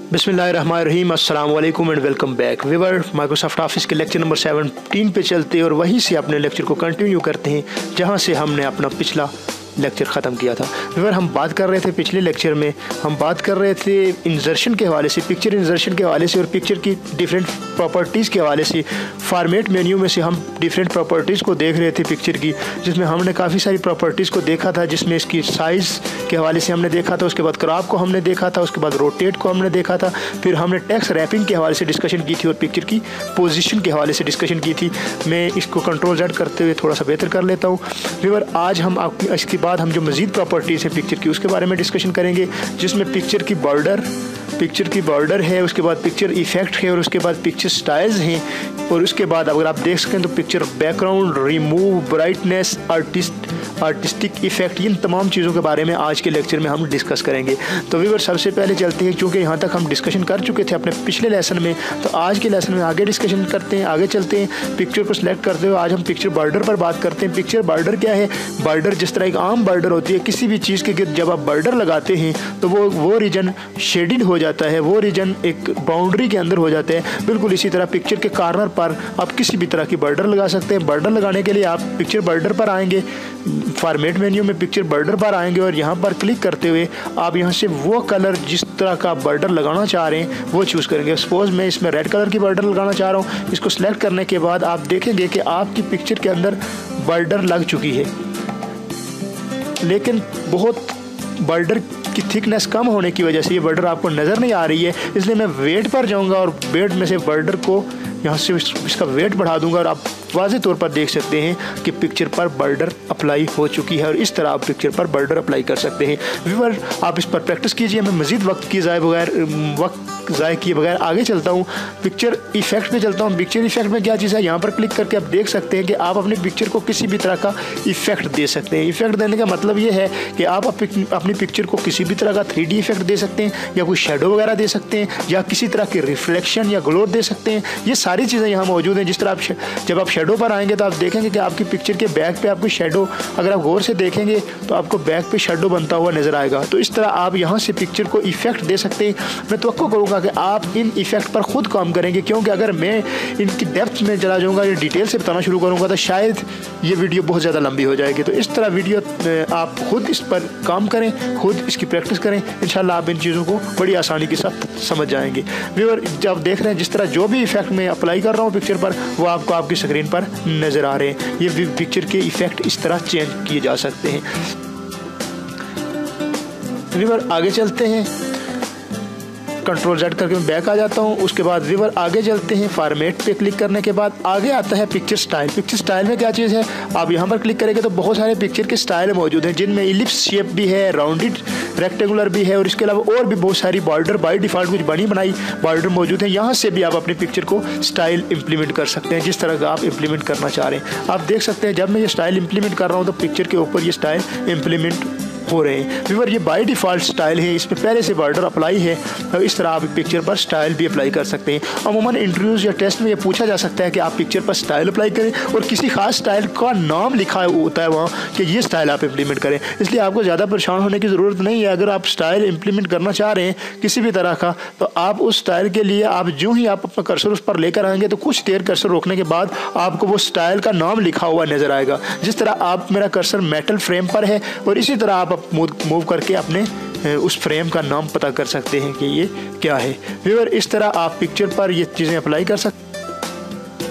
बिस्मिल्लाहिर्रहमानिर्रहीम, अस्सलाम वालेकुम and welcome back. Viewer, Microsoft office के लेक्चर नंबर 17 पे चलते हैं और वहीं से अपने लेक्चर को कंटिन्यू करते हैं जहां से हमने अपना पिछला लेक्चर ख़त्म किया था। व्यूअर, हम बात कर रहे थे पिछले लेक्चर में, हम बात कर रहे थे इंसर्शन के हवाले से, पिक्चर इंसर्शन के हवाले से और पिक्चर की डिफरेंट प्रॉपर्टीज़ के हवाले से। फॉर्मेट मेन्यू में से हम डिफरेंट प्रॉपर्टीज़ को देख रहे थे पिक्चर की, जिसमें हमने काफ़ी सारी प्रॉपर्टीज़ को देखा था, जिसमें इसकी साइज़ के हवाले से हमने देखा था, उसके बाद क्रॉप को हमने देखा था, उसके बाद रोटेट को हमने देखा था, फिर हमने टेक्स्ट रैपिंग के हवाले से डिस्कशन की थी और पिक्चर की पोजीशन के हवाले से डिस्कशन की थी। मैं इसको कंट्रोल Z करते हुए थोड़ा सा बेहतर कर लेता हूँ। व्यूअर, आज हम आपकी इसके बाद हम जो मज़ीद प्रॉपर्टीज़ हैं पिक्चर की उसके बारे में डिस्कशन करेंगे, जिसमें पिक्चर की बॉर्डर है, उसके बाद पिक्चर इफेक्ट है और उसके बाद पिक्चर स्टाइल्स हैं और उसके बाद अगर आप देख सकें तो picture background, remove, brightness, artistic effect, इन तमाम चीज़ों के बारे में आज के लेक्चर में हम डिस्कस करेंगे। तो व्यूअर, सबसे पहले चलते हैं, क्योंकि यहाँ तक हम डिस्कशन कर चुके थे अपने पिछले लेसन में, तो आज के लेसन में आगे डिस्कशन करते हैं, आगे चलते हैं। पिक्चर को सिलेक्ट करते हुए आज हम पिक्चर बॉर्डर पर बात करते हैं। पिक्चर बॉर्डर क्या है? बॉर्डर जिस तरह एक आम बॉर्डर होती है किसी भी चीज़ के गिर्द, जब आप बॉर्डर लगाते हैं तो वो रीजन शेडिड हो जाता है, वो रीजन एक बाउंड्री के अंदर हो जाता है। बिल्कुल इसी तरह पिक्चर के कॉर्नर पर आप किसी भी तरह की बॉर्डर लगा सकते हैं। बॉर्डर लगाने के लिए आप पिक्चर बॉर्डर पर आएंगे, फॉर्मेट मेन्यू में पिक्चर बॉर्डर पर आएंगे और यहाँ पर क्लिक करते हुए आप यहाँ से वो कलर जिस तरह का बॉर्डर लगाना चाह रहे हैं वो चूज़ करेंगे। सपोज मैं इसमें रेड कलर की बॉर्डर लगाना चाह रहा हूँ। इसको सिलेक्ट करने के बाद आप देखेंगे कि आपकी पिक्चर के अंदर बॉर्डर लग चुकी है, लेकिन बहुत बॉर्डर की थिकनेस कम होने की वजह से ये बॉर्डर आपको नज़र नहीं आ रही है। इसलिए मैं वेट पर जाऊंगा और वेट में से बॉर्डर को यहाँ से इसका वेट बढ़ा दूंगा और आप वाज़े तौर पर देख सकते हैं कि पिक्चर पर बॉर्डर अप्लाई हो चुकी है और इस तरह आप पिक्चर पर बॉर्डर अप्लाई कर सकते हैं। व्यूअर, आप इस पर प्रैक्टिस कीजिए। मैं मज़ीद वक्त ज़ाय किए बगैर आगे चलता हूँ, पिक्चर इफेक्ट पे चलता हूँ। पिक्चर इफेक्ट में क्या चीज़ है, यहाँ पर क्लिक करके आप देख सकते हैं कि आप अपनी पिक्चर को किसी भी तरह का इफेक्ट दे सकते हैं। इफेक्ट देने का मतलब ये है कि आप अपनी पिक्चर को किसी भी तरह का 3D इफेक्ट दे सकते हैं, या कोई शेडो वगैरह दे सकते हैं, या किसी तरह की रिफ्लेक्शन या ग्लो दे सकते हैं। ये सारी चीज़ें यहाँ मौजूद हैं। जिस तरह आप जब आप शेडो पर आएंगे तो आप देखेंगे कि आपकी पिक्चर के बैक पे आपको शेडो, अगर आप गौर से देखेंगे तो आपको बैक पे शेडो बनता हुआ नज़र आएगा। तो इस तरह आप यहाँ से पिक्चर को इफेक्ट दे सकते हैं। मैं तवक्को करूँगा कि आप इन इफेक्ट पर खुद काम करेंगे, क्योंकि अगर मैं इनकी डेप्थ में चला जाऊँगा या डिटेल से बताना शुरू करूँगा तो शायद ये वीडियो बहुत ज़्यादा लंबी हो जाएगी। तो इस तरह वीडियो आप खुद इस पर काम करें, खुद इसकी प्रैक्टिस करें, इंशाल्लाह आप इन चीज़ों को बड़ी आसानी के साथ समझ जाएंगे। व्यूअर, जब देख रहे हैं जिस तरह जो भी इफेक्ट मैं अप्लाई कर रहा हूँ पिक्चर पर, वो आपको आपकी स्क्रीन पर नज़र आ रहे हैं। ये पिक्चर के इफेक्ट इस तरह चेंज किए जा सकते हैं। व्यूअर, आगे चलते हैं, कंट्रोल Z करके मैं बैक आ जाता हूँ। उसके बाद व्यूअर आगे चलते हैं, फॉर्मेट पे क्लिक करने के बाद आगे आता है पिक्चर स्टाइल। पिक्चर स्टाइल में क्या चीज़ है, आप यहाँ पर क्लिक करेंगे तो बहुत सारे पिक्चर के स्टाइल मौजूद हैं, जिनमें इलिप्स शेप भी है, राउंडेड रेक्टेंगुलर भी है और इसके अलावा और भी बहुत सारी बॉर्डर बाय डिफ़ॉल्ट कुछ बनी बनाई बॉर्डर मौजूद है। यहाँ से भी आप अपनी पिक्चर को स्टाइल इंप्लीमेंट कर सकते हैं जिस तरह का आप इंप्लीमेंट करना चाह रहे हैं। आप देख सकते हैं जब मैं ये स्टाइल इंप्लीमेंट कर रहा हूँ तो पिक्चर के ऊपर ये स्टाइल इंप्लीमेंट हो रहे हैं। व्यूअर, ये बाय डिफ़ॉल्ट स्टाइल है, इसमें पहले से बॉर्डर अप्लाई है और इस तरह आप पिक्चर पर स्टाइल भी अप्लाई कर सकते हैं। अमूमन इंटरव्यूज़ या टेस्ट में ये पूछा जा सकता है कि आप पिक्चर पर स्टाइल अप्लाई करें और किसी खास स्टाइल का नाम लिखा होता है वहाँ कि ये स्टाइल आप इंप्लीमेंट करें। इसलिए आपको ज़्यादा परेशान होने की ज़रूरत नहीं है। अगर आप स्टाइल इंप्लीमेंट करना चाह रहे हैं किसी भी तरह का, तो आप उस स्टाइल के लिए आप जो ही आप अपना कर्सर उस पर लेकर आएंगे तो कुछ देर कर्सर रोकने के बाद आपको वो स्टाइल का नाम लिखा हुआ नज़र आएगा। जिस तरह आप, मेरा कर्सर मेटल फ्रेम पर है और इसी तरह आप मूव करके अपने उस फ्रेम का नाम पता कर सकते हैं कि ये क्या है। व्यूअर, इस तरह आप पिक्चर पर ये चीज़ें अप्लाई कर सकते हैं।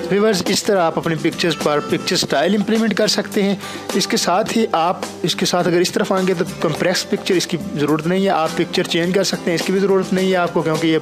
व्यूअर्स, इस तरह आप अपनी पिक्चर्स पर पिक्चर स्टाइल इंप्लीमेंट कर सकते हैं। इसके साथ ही आप इसके साथ अगर इस तरफ आएंगे तो कंप्रेस पिक्चर, इसकी ज़रूरत नहीं है। आप पिक्चर चेंज कर सकते हैं, इसकी भी ज़रूरत नहीं है आपको, क्योंकि ये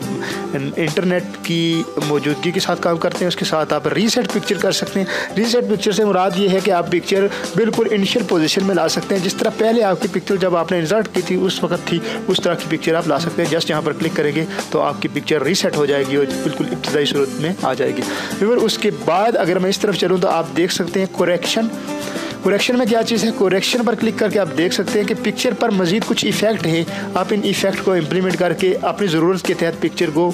इंटरनेट की मौजूदगी के साथ काम करते हैं। उसके साथ आप रीसेट पिक्चर कर सकते हैं। रीसेट पिक्चर से मुराद ये है कि आप पिक्चर बिल्कुल इनिशियल पोजीशन में ला सकते हैं। जिस तरह पहले आपकी पिक्चर जब आपने इंसर्ट की थी उस वक्त थी, उस तरह की पिक्चर आप ला सकते हैं। जस्ट यहाँ पर क्लिक करेंगे तो आपकी पिक्चर रीसेट हो जाएगी और बिल्कुल इब्तदाई सूरत में आ जाएगी। व्यूअर, उसके बाद अगर मैं इस तरफ चलूँ तो आप देख सकते हैं कोरेक्शन में क्या चीज़ है। कोरेक्शन पर क्लिक करके आप देख सकते हैं कि पिक्चर पर मज़ीद कुछ इफ़ेक्ट है। आप इन इफ़ेक्ट को इम्प्लीमेंट करके अपनी ज़रूरत के तहत पिक्चर को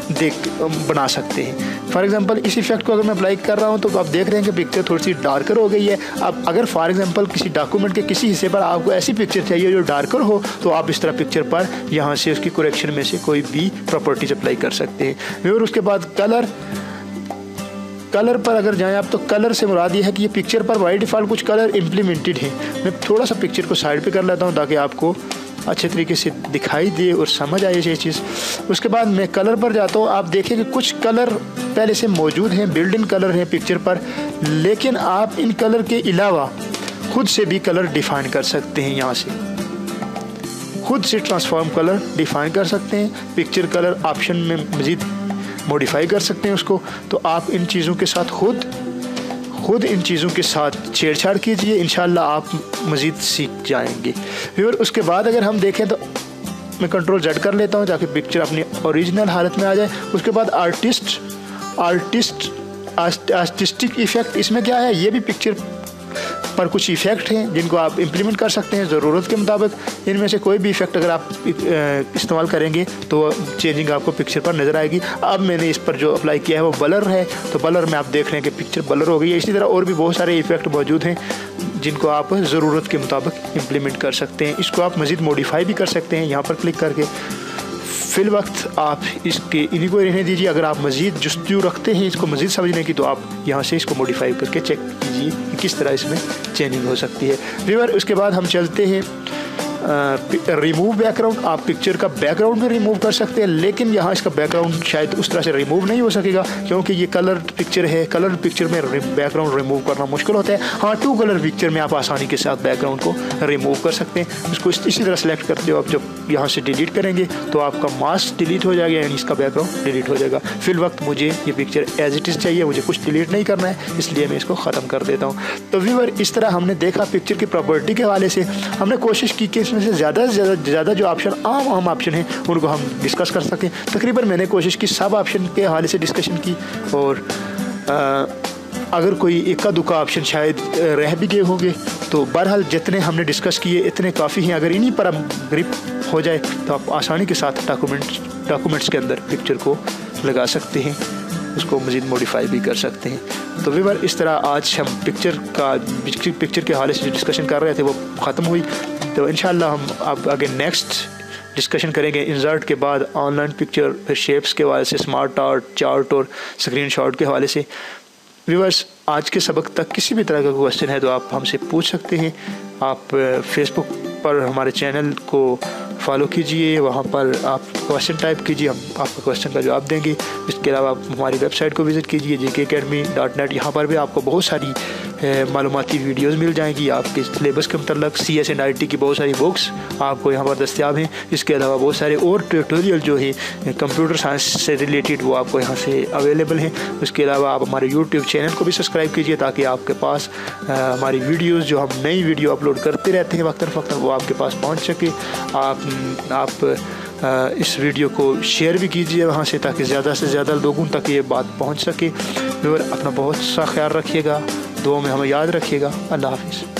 बना सकते हैं। फॉर एग्जांपल इस इफेक्ट को अगर मैं अप्लाई कर रहा हूँ तो आप देख रहे हैं कि पिक्चर थोड़ी सी डार्कर हो गई है। अब अगर फॉर एग्जांपल किसी डॉक्यूमेंट के किसी हिस्से पर आपको ऐसी पिक्चर चाहिए जो डार्कर हो, तो आप इस तरह पिक्चर पर यहाँ से उसकी करेक्शन में से कोई भी प्रॉपर्टीज अप्लाई कर सकते हैं। और उसके बाद कलर पर अगर जाएं आप, तो कलर से मुराद ये है कि ये पिक्चर पर बाय डिफ़ॉल्ट कुछ कलर इम्प्लीमेंटेड हैं। मैं थोड़ा सा पिक्चर को साइड पे कर लेता हूँ ताकि आपको अच्छे तरीके से दिखाई दे और समझ आए ये चीज़। उसके बाद मैं कलर पर जाता हूँ। आप देखें कि कुछ कलर पहले से मौजूद हैं, बिल्ड इन कलर हैं पिक्चर पर, लेकिन आप इन कलर के अलावा खुद से भी कलर डिफ़ाइन कर सकते हैं। यहाँ से खुद से ट्रांसफॉर्म कलर डिफ़ाइन कर सकते हैं। पिक्चर कलर ऑप्शन में मज़ीद मॉडिफाई कर सकते हैं उसको। तो आप इन चीज़ों के साथ खुद इन चीज़ों के साथ छेड़छाड़ कीजिए, इंशाल्लाह आप मज़ीद सीख जाएंगे। फिर उसके बाद अगर हम देखें तो मैं कंट्रोल Z कर लेता हूँ ताकि पिक्चर अपनी ओरिजिनल हालत में आ जाए। उसके बाद आर्टिस्टिक इफ़ेक्ट, इसमें क्या है, ये भी पिक्चर पर कुछ इफ़ेक्ट हैं जिनको आप इम्प्लीमेंट कर सकते हैं ज़रूरत के मुताबिक। इनमें से कोई भी इफ़ेक्ट अगर आप इस्तेमाल करेंगे तो चेंजिंग आपको पिक्चर पर नज़र आएगी। अब मैंने इस पर जो अप्लाई किया है वो बलर है, तो बलर में आप देख रहे हैं कि पिक्चर बलर हो गई है। इसी तरह और भी बहुत सारे इफ़ेक्ट मौजूद हैं जिनको आप ज़रूरत के मुताबिक इम्प्लीमेंट कर सकते हैं। इसको आप मज़ीद मॉडिफाई भी कर सकते हैं यहाँ पर क्लिक करके। फिल वक्त आप इन्हीं को रहने दीजिए। अगर आप मज़ीद जुस्तजू रखते हैं इसको मज़ीद समझने की, तो आप यहाँ से इसको मॉडिफाई करके चेक कीजिए कि किस तरह इसमें चेंजिंग हो सकती है। व्यूअर, उसके बाद हम चलते हैं रिमूव बैकग्राउंड। आप पिक्चर का बैकग्राउंड भी रिमूव कर सकते हैं, लेकिन यहाँ इसका बैकग्राउंड शायद उस तरह से रिमूव नहीं हो सकेगा क्योंकि ये कलर पिक्चर है। कलर पिक्चर में बैकग्राउंड रिमूव करना मुश्किल होता है। हाँ, 2 कलर पिक्चर में आप आसानी के साथ बैकग्राउंड को रिमूव कर सकते हैं। उसको इसी तरह सेलेक्ट करते हो आप, जब यहाँ से डिलीट करेंगे तो आपका मास्क डिलीट हो जाएगा, यानी इसका बैकग्राउंड डिलीट हो जाएगा। फिल वक्त मुझे ये पिक्चर एज इट इज़ चाहिए, मुझे कुछ डिलीट नहीं करना है, इसलिए मैं इसको ख़त्म कर देता हूँ। तो व्यूअर, इस तरह हमने देखा पिक्चर की प्रॉपर्टी के हवाले से हमने कोशिश की कि इसमें से ज़्यादा से ज़्यादा जो ऑप्शन आम ऑप्शन हैं उनको हम डिस्कस कर सकें। तकरीबन मैंने कोशिश की सब ऑप्शन के हवाले से डिस्कशन की, और अगर कोई इक्का दुक्का ऑप्शन शायद रह भी गए होंगे तो बहरहाल जितने हमने डिस्कस किए इतने काफ़ी हैं। अगर इन्हीं पर हम ग्रिप हो जाए तो आप आसानी के साथ डॉक्यूमेंट्स के अंदर पिक्चर को लगा सकते हैं, उसको मज़ीद मॉडिफाई भी कर सकते हैं। तो व्यूअर, इस तरह आज हम पिक्चर के हवाले से जो डिस्कशन कर रहे थे वो ख़त्म हुई। तो इंशाल्लाह हम अब आगे नेक्स्ट डिस्कशन करेंगे इंसर्ट के बाद ऑनलाइन पिक्चर शेप्स के हवाले से, स्मार्ट आर्ट, चार्ट और स्क्रीनशॉट के हवाले से। व्यूअर्स, आज के सबक तक किसी भी तरह का क्वेश्चन है तो आप हमसे पूछ सकते हैं। आप फेसबुक पर हमारे चैनल को फॉलो कीजिए, वहाँ पर आप क्वेश्चन टाइप कीजिए, हम आपका क्वेश्चन का जवाब देंगे। इसके अलावा आप हमारी वेबसाइट को विज़िट कीजिए jkacademy.net। यहाँ पर भी आपको बहुत सारी मालूमाती वीडियोस मिल जाएंगी। आपके सिलेबस के मतलब CS एंड IT की बहुत सारी बुक्स आपको यहाँ पर दस्तियाब हैं। इसके अलावा बहुत सारे और ट्यूटोरियल जो है कंप्यूटर साइंस से रिलेटेड वो आपको यहाँ से अवेलेबल हैं। उसके अलावा आप हमारे YouTube चैनल को भी सब्सक्राइब कीजिए ताकि आपके पास हमारी वीडियोस जो हम नई वीडियो अपलोड करते रहते हैं वक्तन वो आपके पास पहुँच सके। आप इस वीडियो को शेयर भी कीजिए वहाँ से ताकि ज़्यादा से ज़्यादा लोगों तक ये बात पहुँच सके। और अपना बहुत सा ख्याल रखिएगा, दुआ में हमें याद रखिएगा। अल्लाह हाफिज़।